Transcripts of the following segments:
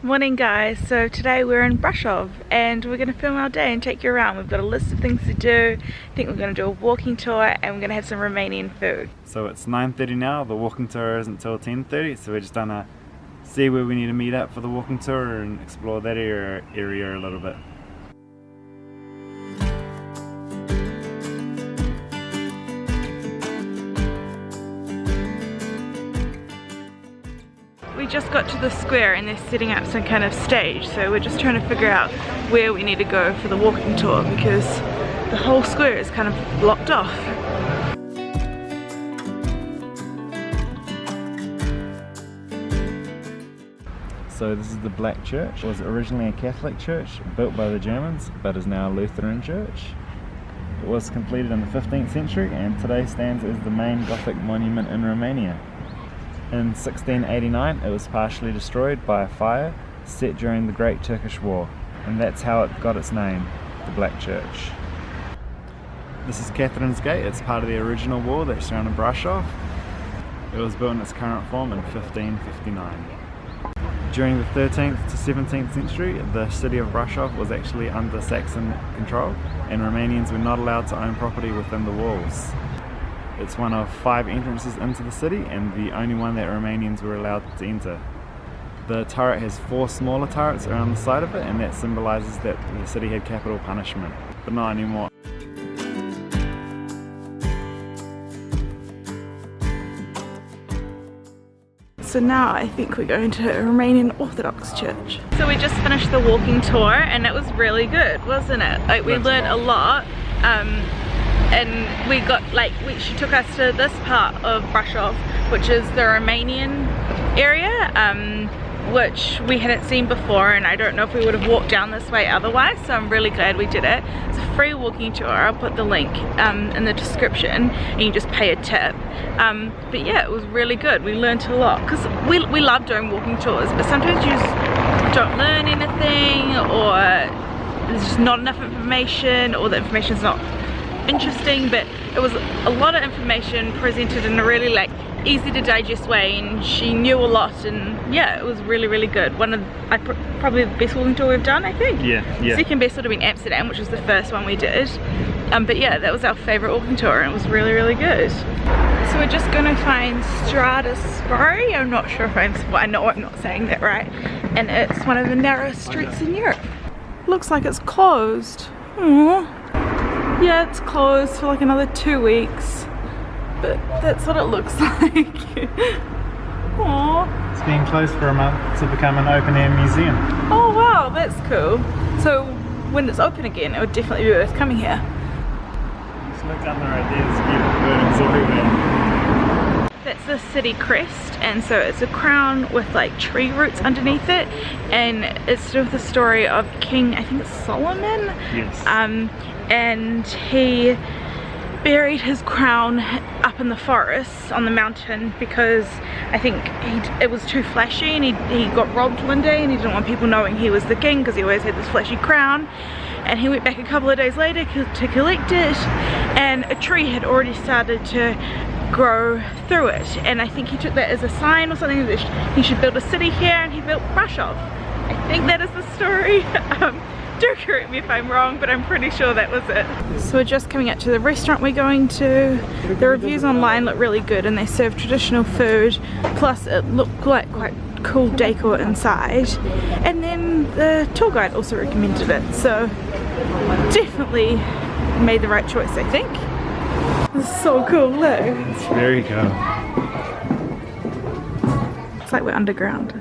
Morning guys, so today we're in Brașov and we're going to film our day and take you around. We've got a list of things to do. I think we're going to do a walking tour and we're going to have some Romanian food. So it's 9:30 now, the walking tour isn't until 10:30, so we're just gonna see where we need to meet up for the walking tour and explore that area a little bit. We just got to the square and they're setting up some kind of stage, so we're just trying to figure out where we need to go for the walking tour because the whole square is kind of blocked off. So this is the Black Church. It was originally a Catholic church built by the Germans, but is now a Lutheran church. It was completed in the 15th century and today stands as the main Gothic monument in Romania. In 1689 it was partially destroyed by a fire set during the Great Turkish War, and that's how it got its name, the Black Church. This is Catherine's Gate. It's part of the original wall that surrounded Brașov. It was built in its current form in 1559. During the 13th to 17th century, the city of Brașov was actually under Saxon control and Romanians were not allowed to own property within the walls. It's one of 5 entrances into the city and the only one that Romanians were allowed to enter. The turret has 4 smaller turrets around the side of it, and that symbolises that the city had capital punishment, but not anymore. So now I think we're going to a Romanian Orthodox church. So we just finished the walking tour and it was really good, wasn't it? Like we learned a lot. And we got she took us to this part of Brașov, which is the Romanian area, which we hadn't seen before, and I don't know if we would have walked down this way otherwise, so I'm really glad we did it. It's a free walking tour. I'll put the link in the description and you just pay a tip. But yeah, it was really good. We learned a lot because we love doing walking tours, but sometimes you just don't learn anything, or there's just not enough information, or the information's not interesting. But it was a lot of information presented in a really easy to digest way, and she knew a lot, and yeah, it was really good. One of probably the best walking tour we've done, I think. Yeah. Second best would have been Amsterdam, which was the first one we did. But yeah, that was our favorite walking tour and it was really good. So we're just gonna find Strada Spari. I'm not sure if I know I'm not saying that right, and it's one of the narrowest streets in Europe. Looks like it's closed. Aww. Yeah, it's closed for another 2 weeks, but that's what it looks like. Aww. It's been closed for a month to become an open-air museum. Oh wow, that's cool. So when it's open again, it would definitely be worth coming here. Just look down there right there, there's beautiful buildings everywhere. That's the city crest, and so it's a crown with tree roots underneath it, and it's sort of the story of King, I think it's Solomon. Yes. And he buried his crown up in the forest on the mountain because I think it was too flashy, and he got robbed one day and he didn't want people knowing he was the king because he always had this flashy crown. And he went back a couple of days later to collect it, and a tree had already started to grow through it, and I think he took that as a sign or something that he should build a city here, and he built Brașov. I think that is the story. Do correct me if I'm wrong, but I'm pretty sure that was it. So we're just coming up to the restaurant we're going to. The reviews online look really good and they serve traditional food, plus it looked like quite cool decor inside. And then the tour guide also recommended it, so definitely made the right choice, I think. It's so cool, look. It's very cool. It's like we're underground.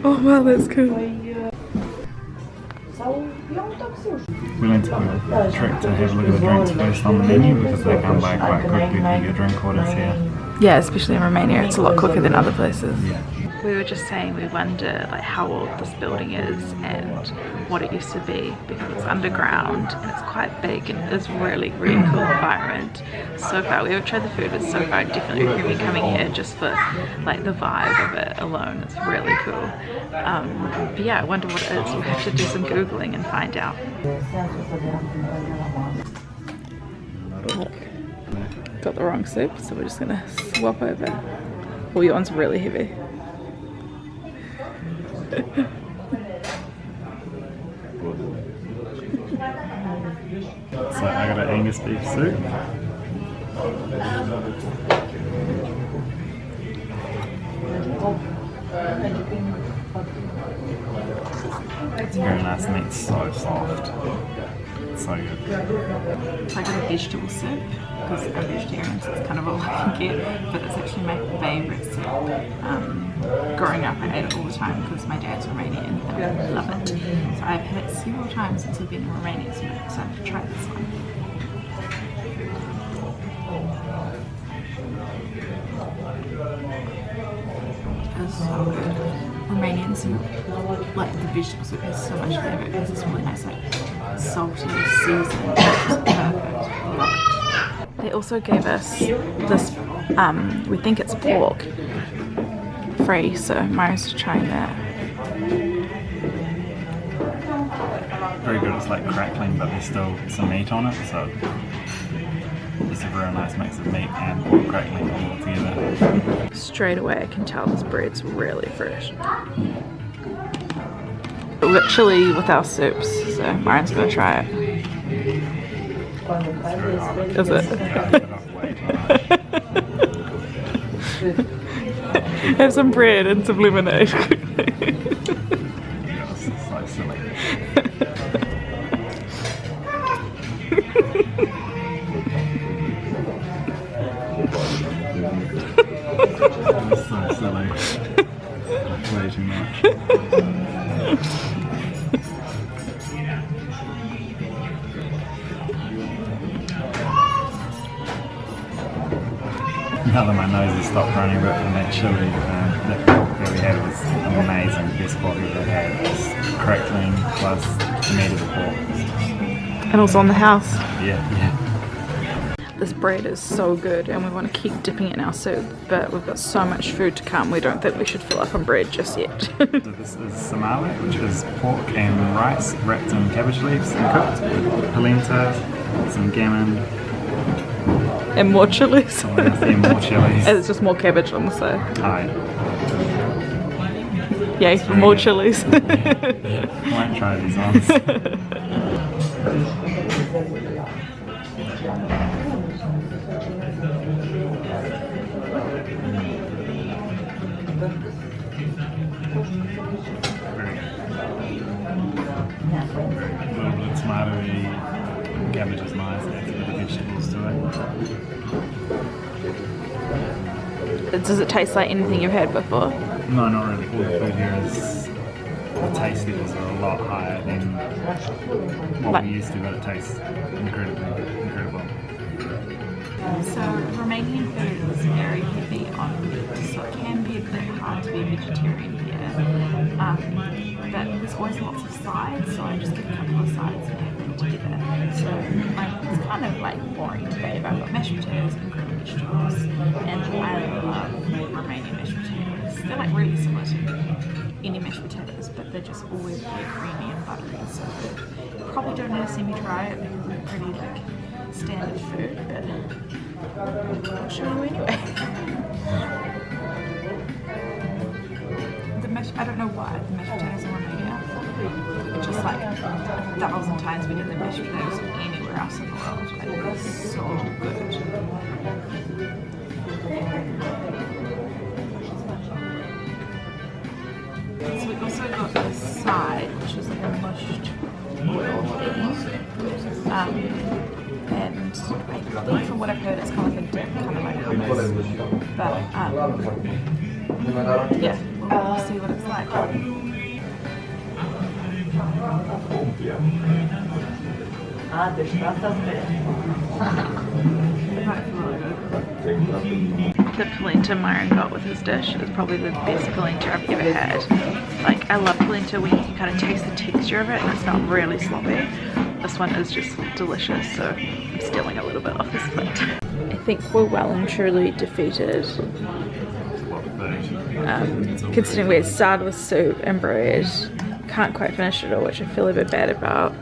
Oh wow, that's cool. We went to a trick to have a look at the drinks first on the menu because they come by quite quickly if you get drink orders here. Yeah, especially in Romania, it's a lot quicker than other places. Yeah. We were just saying we wonder how old this building is and what it used to be, because it's underground and it's quite big and it's really cool environment. So far, we haven't tried the food, but so far I definitely recommend coming here just for the vibe of it alone. It's really cool. But yeah, I wonder what it is. We'll have to do some Googling and find out. Got the wrong soup, so we're just gonna swap over. Oh, your one's really heavy. So I got an Angus beef soup. It's very nice and it's so soft. It's so good. I got a vegetable soup because I'm vegetarian, so it's kind of all I can get, but it's actually my favourite soup. Growing up, I ate it all the time because my dad's Romanian and I love it. So I've had it several times since I've been in Romania, so I'm excited to try this one. It's so good. Romanian soup, like the vegetable soup, has so much flavour because it's really nice, like salty, seasoned, just perfect. Love it. They also gave us this, we think it's pork, free, so Myra's trying that. Very good, it's like crackling but there's still some meat on it, so it's a real nice mix of meat and pork crackling all together. Straight away I can tell this bread's really fresh. Literally with our soups, so Myra's gonna try it. Is it? Have some bread and some lemonade. It's so silly. It's so silly. Way too much. Now that my nose has stopped running a bit from that chili, that pork that we had was amazing. The best pork we've ever had. It's crackling plus the meat of the pork. And also on the house. Yeah. This bread is so good and we want to keep dipping it in our soup, but we've got so much food to come, we don't think we should fill up on bread just yet. So this is Sarmale, which is pork and rice wrapped in cabbage leaves and cooked with polenta, some gammon, and more chilies. And more chilies. And it's just more cabbage on the side. Hi. Yay for more chilies. I won't try these ones. A little bit of tomatoey, cabbage is nice, adds a bit of vegetables to it. Does it taste like anything you've had before? No, not really. All the food here is, the taste levels are a lot higher than what we used to, but it tastes incredible. So Romanian food is very heavy on meat, so it can be a bit hard to be a vegetarian here. But there's always lots of sides, so I just get a couple of sides and have them together. So it's kind of like boring today, but I've got mashed potatoes and grilled vegetables, and I love Romanian mashed potatoes. They're like really similar to any mashed potatoes, but they're just always really creamy and buttery, so you probably don't need to see me try it because they're pretty like standard food, but I'll show you anyway. I don't know why the mashed potatoes in Romania are just like 1,000 times better than mashed potatoes anywhere else in the world. Like, they're so good. So we also got this side, which is like a mushed boiled bean. And I think from what I've heard, it's kind of like a dip, kind of like hummus. But yeah. We'll see what it's like. The polenta Myron got with his dish is probably the best polenta I've ever had. Like, I love polenta when you can kind of taste the texture of it and it's not really sloppy. This one is just delicious, so I'm stealing a little bit off this plate. I think we're well and truly defeated. Considering we had started with soup and bread, can't quite finish it all, which I feel a bit bad about.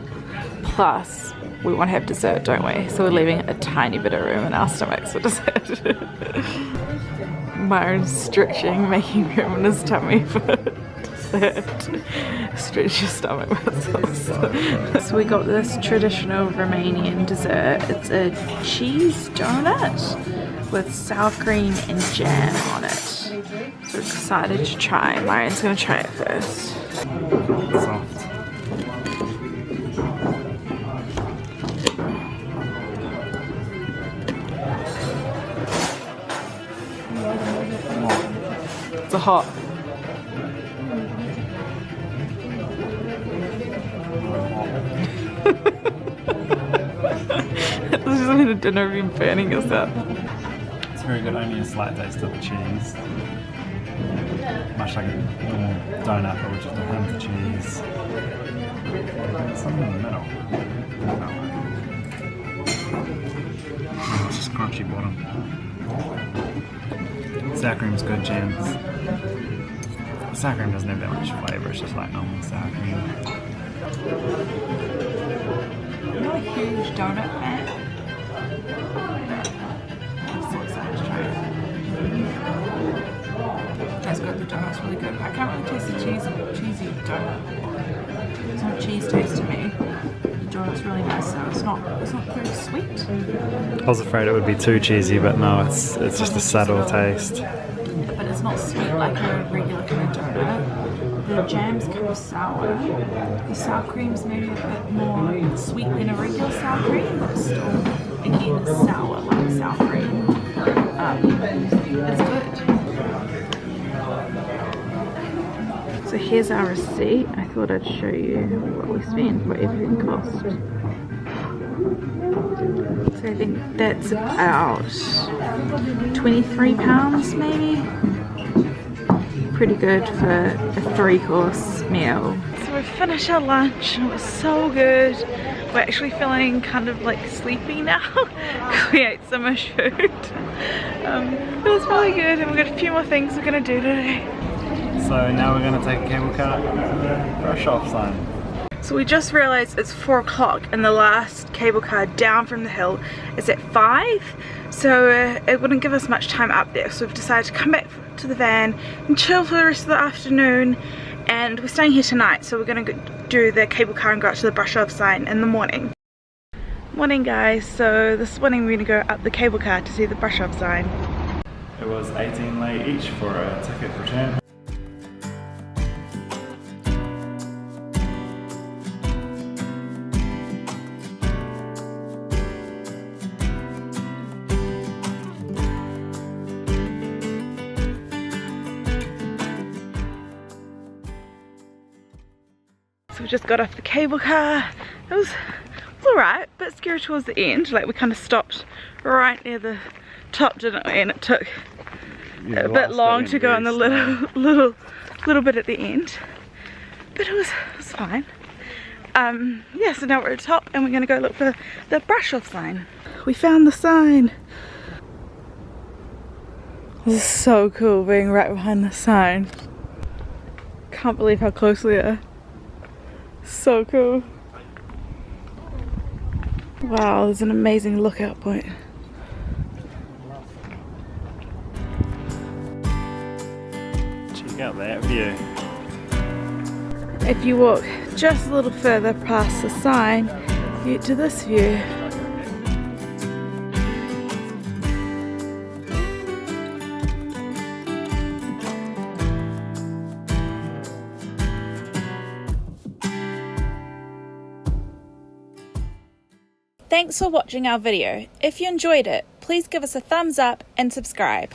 Plus, we want to have dessert, don't we? So we're leaving a tiny bit of room in our stomachs for dessert. Myron's stretching, making room in his tummy for Stretch your stomach muscles. So we got this traditional Romanian dessert. It's a cheese donut with sour cream and jam on it. So excited to try. Marian's gonna try it first. Soft. It's a hot. This is like a dinner of you burning yourself. It's very good, only a slight taste of the cheese. Much like a normal donut, but with just a hint of cheese. Something in the middle. Oh, it's just crunchy bottom. Sour cream's good, jams. Sour cream doesn't have that much flavour, it's just like normal sour cream. I'm not a huge donut fan. I'm so excited to try it. That's good, the donut's really good. I can't really taste the cheesy donut. There's no cheese taste to me. The donut's really nice though. It's not very sweet. I was afraid it would be too cheesy, but no, it's just a subtle taste. But it's not sweet like a regular kind of donut. The jam's kind of sour. The sour cream's maybe a bit more sweet than a regular sour cream, but it's still, again, sour like sour cream. It's good. So here's our receipt. I thought I'd show you what we spent, what everything cost. So I think that's about £23 maybe. Pretty good for a 3-course meal. So we finished our lunch and it was so good. We're actually feeling kind of like sleepy now because we ate so much food. It was really good and we've got a few more things we're going to do today. So now we're going to take a cable car to the Brașov sign. So we just realised it's 4 o'clock and the last cable car down from the hill is at 5. So it wouldn't give us much time up there. So we've decided to come back to the van and chill for the rest of the afternoon. And we're staying here tonight. So we're going to do the cable car and go out to the Brașov sign in the morning. Morning guys. So this morning we're going to go up the cable car to see the Brașov sign. It was 18 lei each for a ticket return. So we just got off the cable car. It was alright, but scary towards the end. Like we kind of stopped right near the top, didn't we? And it took a bit long to go on the little bit at the end. But it was fine. Yeah, so now we're at the top and we're gonna go look for the Brașov sign. We found the sign. This is so cool being right behind the sign. Can't believe how close we are. So cool. Wow, there's an amazing lookout point. Check out that view. If you walk just a little further past the sign, you get to this view. Thanks for watching our video. If you enjoyed it, please give us a thumbs up and subscribe.